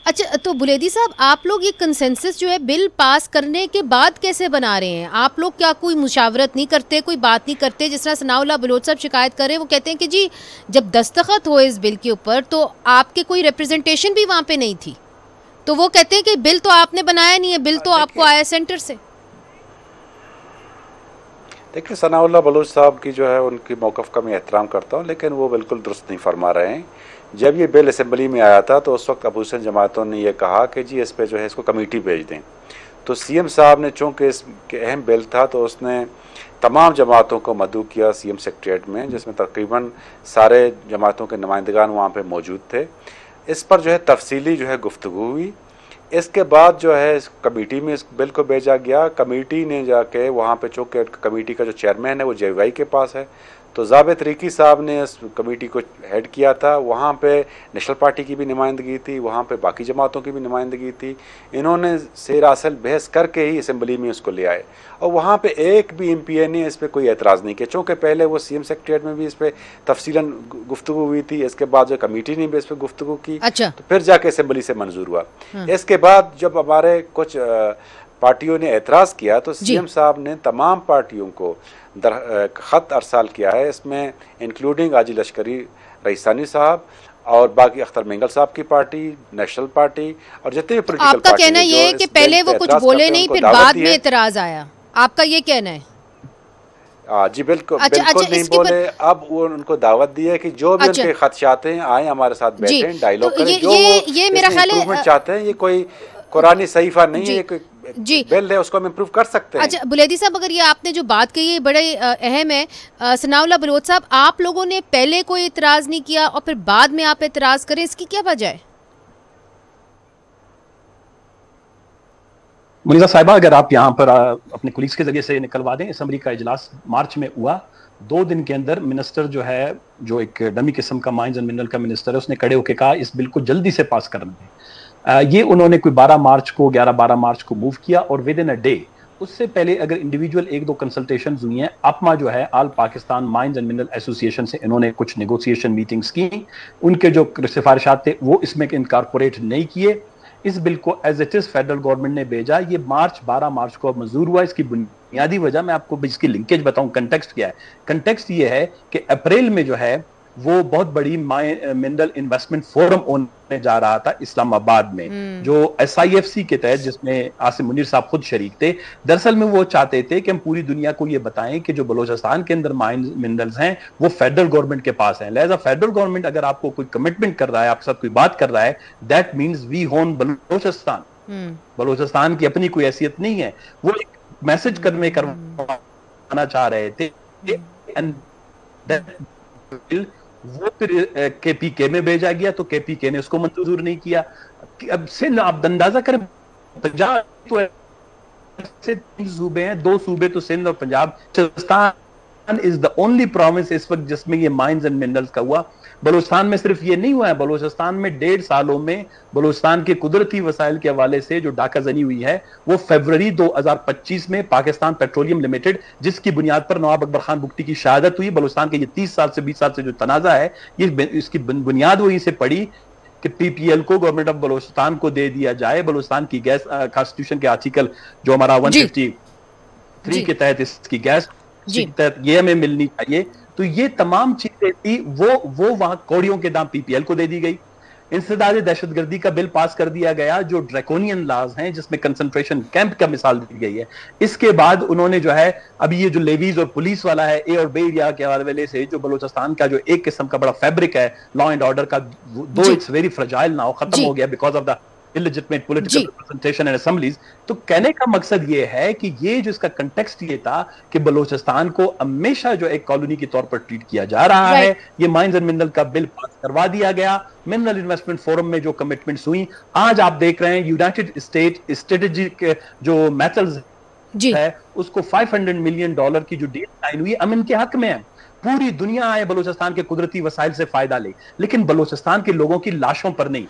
अच्छा, तो बुलेदी साहब, आप लोग ये कंसेंसस जो है बिल पास करने के बाद कैसे बना रहे हैं? आप लोग क्या कोई मुशावरत नहीं करते, कोई बात नहीं करते? जिस तरह सनाउल्लाह बलोच साहब शिकायत कर रहे हैं, वो कहते हैं कि जी जब दस्तखत हुए इस बिल के ऊपर तो आपके कोई रिप्रेजेंटेशन भी वहाँ पे नहीं थी, तो वो कहते हैं कि बिल तो आपने बनाया नहीं है, बिल तो आपको आया सेंटर से। देखिए, सनाउल्लाह बलूच साहब की जो है उनकी मौक़िफ़ का मैं एहतराम करता हूँ, लेकिन वो बिल्कुल दुरुस्त नहीं फरमा रहे हैं। जब ये बिल असेंबली में आया था तो उस वक्त अपोजिशन जमातों ने ये कहा कि जी इस पे जो है इसको कमेटी भेज दें। तो सीएम साहब ने, चूँकि इस अहम बिल था, तो उसने तमाम जमातों को मदऊ किया सीएम सेक्रेटरीट में, जिसमें तकरीबन सारे जमातों के नुमाइंदगान वहाँ पर मौजूद थे। इस पर जो है तफसीली जो है गुफ्तगू हुई। इसके बाद जो है इस कमेटी में इस बिल को भेजा गया। कमेटी ने जाके वहाँ पे, चूँकि कमेटी का जो चेयरमैन है वो जेवाई के पास है, तो ज़ाबित रिकी साहब ने इस कमेटी को हेड किया था। वहाँ पे नेशनल पार्टी की भी नुमाइंदगी थी, वहाँ पे बाकी जमातों की भी नुमाइंदगी थी। इन्होंने सेरासल बहस करके ही असम्बली में उसको ले आए, और वहाँ पे एक भी MPA ने इस पर कोई एतराज़ नहीं किया। चूँकि पहले वो सीएम सेक्रेटरीट में भी इस पर तफसीलन गुफ्तगू हुई थी, इसके बाद जो कमेटी ने भी इस पर गुफ्तगू की। अच्छा। तो फिर जाके असम्बली से मंजूर हुआ। इसके बाद जब हमारे कुछ पार्टियों ने एतराज़ किया तो सीएम साहब ने तमाम पार्टियों को ख़त अरसाल किया है, इसमें इंक्लूडिंग आजी लश्करी रईसानी साहब और बाकी अख्तर मेंगल साहब की पार्टी, नेशनल पार्टी और जितने भी पोलिटिकल पार्टी। आपका कहना ये है कि पहले वो कुछ बोले नहीं, फिर बाद में एतराज़ आया, आपका ये कहना है? जी बिल्कुल। बिल्कुल नहीं बोले। अब वो उनको दावत दी है कि जो भी उनके खदशात हैं आए हमारे साथ बैठें, डायलॉग करें। जो ये मेरा ख्याल है चाहते हैं, ये कोई कुरानी सहीफा नहीं है, ये जी बिल है, उसको हम इम्प्रूव कर सकते हैं। अच्छा बुलेदी साहब, अगर ये आपने जो बात कही है बड़े अहम है। सनाउल्लाह बलोच साहब, आप लोगों ने पहले कोई इतराज़ नहीं किया और फिर बाद में आप इतराज़ करें, इसकी क्या वजह है? मुनीज़ा साहिबा, अगर आप यहाँ पर अपने कुलीग्स के जरिए से निकलवा दें, असम्बली का इजलास मार्च में हुआ, 2 दिन के अंदर मिनिस्टर जो है, जो एक डमी किस्म का माइंस एंड मिनरल का मिनिस्टर है, उसने खड़े होकर कहा इस बिल को जल्दी से पास करना है। ये उन्होंने कोई 11 मार्च को मूव किया, और विद इन अ डे, उससे पहले अगर इंडिविजुअल 1-2 कंसल्टेशन हुई हैं, अपमा जो है all Pakistan mines and mineral association से इन्होंने कुछ नेगोशिएशन मीटिंग्स की, उनके जो सिफारिशात थे वो इसमें इनकॉर्पोरेट नहीं किए। इस बिल को as it is federal government ने भेजा। ये 12 मार्च को मंजूर हुआ। इसकी बुनियादी वजह मैं आपको इसकी लिंकेज बताऊं, कंटेक्स्ट क्या है। कंटेक्स्ट ये है कि अप्रैल में जो है वो बहुत बड़ी मिनरल इन्वेस्टमेंट फोरम होने जा रहा था इस्लामाबाद में, जो SIFC के तहत, जिसमें आसिम मुनीर साहब खुद शरीक थे। दरअसल में वो चाहते थे कि हम पूरी दुनिया को ये बताएं कि जो बलोचिस्तान के अंदर मिनरल्स हैं वो फेडरल गवर्नमेंट के पास हैं। लिहाजा फेडरल गवर्नमेंट अगर आपको कोई कमिटमेंट कर रहा है, आपके साथ कोई बात कर रहा है, that means we own Balochistan. Balochistan की अपनी कोई हैसियत नहीं है। वो एक मैसेज करवाना चाह रहे थे। वो फिर KPK में भेजा गया, तो KPK ने उसको मंजूर नहीं किया। अब सिंध, आप अंदाजा करें, पंजाब तो ऐसे 3 सूबे हैं, 2 सूबे तो सिंध और Punjab. Balochistan is the only province इस वक्त जिसमें ये माइंस एंड मिनरल्स का हुआ। बलूचिस्तान में सिर्फ ये नहीं हुआ है, बलूचिस्तान में 1.5 सालों में बलूचिस्तान के कुदरती वसाइल के हवाले से जो डाकाजनी हुई है, वो फरवरी 2025 में पाकिस्तान पेट्रोलियम लिमिटेड, जिसकी बुनियाद पर नवाब अकबर खान बुगटी की शहादत हुई। बलूचिस्तान के ये 30 साल से 20 साल से जो तनाजा है, ये इसकी बुनियाद वहीं से पड़ी कि PPL को, गवर्नमेंट ऑफ बलूचिस्तान को दे दिया जाए। बलूचिस्तान की गैस, कॉन्स्टिट्यूशन के आर्टिकल जो हमारा 153 के तहत इसकी गैस ये हमें मिलनी चाहिए। तो ये तमाम चीजें थी, वो वहां कौड़ियों के दाम PPL को दे दी गई। इंसदाद दहशतगर्दी का बिल पास कर दिया गया, जो ड्रैकोनियन लॉज हैं, जिसमें कंसंट्रेशन कैंप का मिसाल दी गई है। इसके बाद उन्होंने जो है अभी ये जो लेवीज और पुलिस वाला है, ए और बे एरिया के हवाले से, जो बलूचिस्तान का जो एक किस्म का बड़ा फैब्रिक है लॉ एंड ऑर्डर का, दो इट्स वेरी फ्रजाइल नाउ, खत्म हो गया because of the illegitimate political representation and assemblies। तो कहने का मकसद ये है कि ये जो इसका कंटेक्स्ट ये था कि बलूचिस्तान को हमेशा जो एक कॉलोनी के तौर पर ट्रीट किया जा रहा है। ये माइंस एंड मिनरल का बिल पास करवा दिया गया। मिनरल इन्वेस्टमेंट फोरम में जो कमिटमेंट्स हुई, आज आप देख रहे हैं यूनाइटेड स्टेट स्ट्रेटेजिक जो मेटल्स है, उसको $500 मिलियन की जो डील साइन हुई, हम इनके हक में है। पूरी दुनिया आए बलूचिस्तान के कुदरती वसाइल से फायदा ले, लेकिन बलूचिस्तान के लोगों की लाशों पर नहीं।